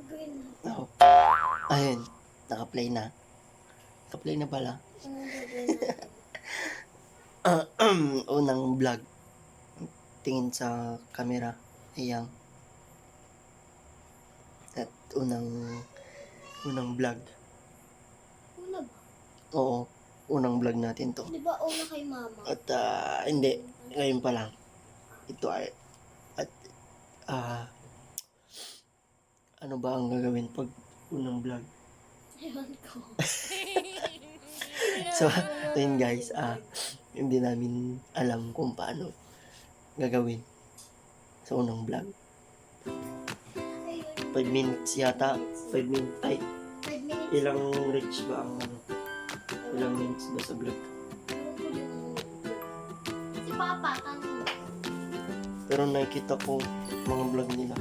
gagawin na? Oh. Ayun, naka-play na. Naka-play na pala. Anong gagawin natin? Unang vlog. Tingin sa camera. Ayan. At unang vlog. Una ba? Oo, unang vlog natin to. Di ba una kay mama? At hindi, ngayon pa lang. Ito ay at ano ba ang gagawin pag unang vlog? Ewan ko. So, ayun guys, hindi namin alam kung paano gagawin sa unang vlog. 5 minutes yata. 5 minutes. Ay, 5 minutes. ilang reach ba ang ilang minutes ba sa vlog? Si Papa, tanong. Pero nakikita ko mga vlog nila.